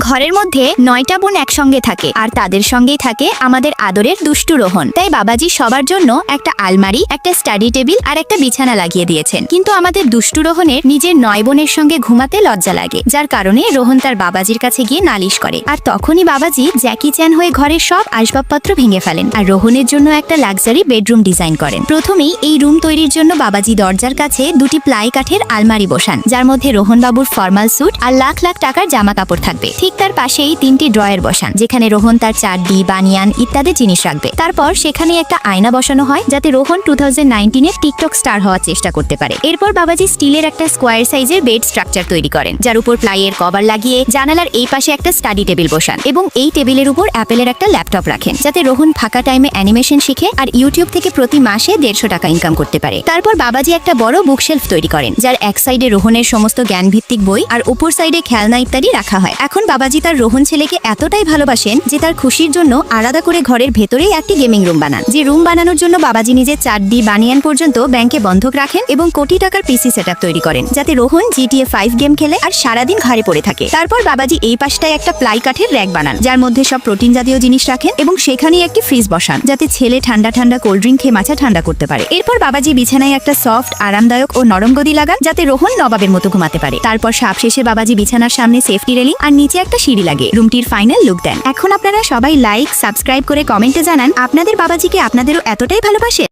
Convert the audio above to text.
ঘরের মধ্যে 9টা বোন একসঙ্গে থাকে আর তাদের সঙ্গেই থাকে আমাদের আদরের দুষ্টু রোহন। তাই বাবাজি সবার জন্য একটা আলমারি, একটা স্টাডি টেবিল আর একটা বিছানা লাগিয়ে দিয়েছেন। কিন্তু আমাদের দুষ্টু রোহনের নিজের 9 বোনের সঙ্গে ঘুমাতে লজ্জা লাগে, যার কারণে রোহন তার বাবাজির কাছে গিয়ে নালিশ করে। আর তখনই বাবাজি জ্যাকি চ্যান হয়ে ঘরের সব আসবাবপত্র ভেঙে ফেলেন আর রোহনের জন্য একটা লাক্সারি বেডরুম ডিজাইন করেন। প্রথমেই এই রুম তৈরির জন্য বাবাজি দরজার কাছে দুটি প্লাই কাঠের আলমারি বসান, যার মধ্যে রোহন বাবুর ফর্মাল স্যুট আর লাখ লাখ টাকার জামা কাপড় থাকবে। ঠিক তার পাশেই 3টি ড্রয়ার বসান, যেখানে রোহন তার চাড্ডি, বানিয়ান ইত্যাদি জিনিস রাখবে। তারপর সেখানে একটা আয়না বসানো হয়, যাতে রোহন 2019-এর টিকটক স্টার হওয়ার চেষ্টা করতে পারে। এরপর বাবাজি স্টিলের একটা স্কোয়ার সাইজের বেড স্ট্রাকচার তৈরি করেন, যার উপর প্লাইয়ের কভার লাগিয়ে জানালার এই পাশে একটা স্টাডি টেবিল বসান এবং এই টেবিলের উপর অ্যাপেলের একটা ল্যাপটপ রাখেন, যাতে রোহন ফাঁকা টাইমে অ্যানিমেশন শিখে আর ইউটিউব থেকে প্রতি মাসে 150 টাকা ইনকাম করতে পারে। তারপর বাবাজি একটা বড় বুকশেলফ তৈরি করেন, যার এক সাইডে রোহনের সমস্ত জ্ঞানভিত্তিক বই আর উপর সাইডে খেলনা ইত্যাদি রাখা হয়। এখন বাবাজি তার রোহন ছেলেকে এতটাই ভালোবাসেন যে তার খুশির জন্য আলাদা করে ঘরের ভেতরেই একটি গেমিং রুম বানান। যে রুম বানানোর জন্য বাবাজি নিজে চাড্ডি, বানিয়ান পর্যন্ত ব্যাংকে বন্ধক রাখেন এবং কোটি টাকার পিসি সেটআপ তৈরি করেন, যাতে রোহন GTA 5 গেম খেলে আর সারাদিন ঘরে পড়ে থাকে। তারপর বাবাজি এই পাশটায় একটা প্লাই কাঠের র‍্যাক বানান, যার মধ্যে সব প্রোটিন জাতীয় জিনিস রাখেন এবং সেখানেই একটি ফ্রিজ বসান, যাতে ছেলে ঠান্ডা ঠান্ডা কোল্ড ড্রিঙ্ক খেয়ে মাথা ঠান্ডা করতে পারে। এরপর বাবাজি বিছানায় একটা সফট, আরামদায়ক ও নরম গদি লাগান, যাতে রোহন নবাবের মতো ঘুমাতে পারে। তারপর সবশেষে বাবাজি বিছানার সামনে সেফটি রেলিং আর নিচে একটা সিঁড়ি লাগে রুমটির ফাইনাল লুক দেন। এখন আপনারা সবাই লাইক, সাবস্ক্রাইব করে কমেন্টে জানান আপনাদের বাবাজিকে আপনাদেরও এতটাই ভালোবাসে।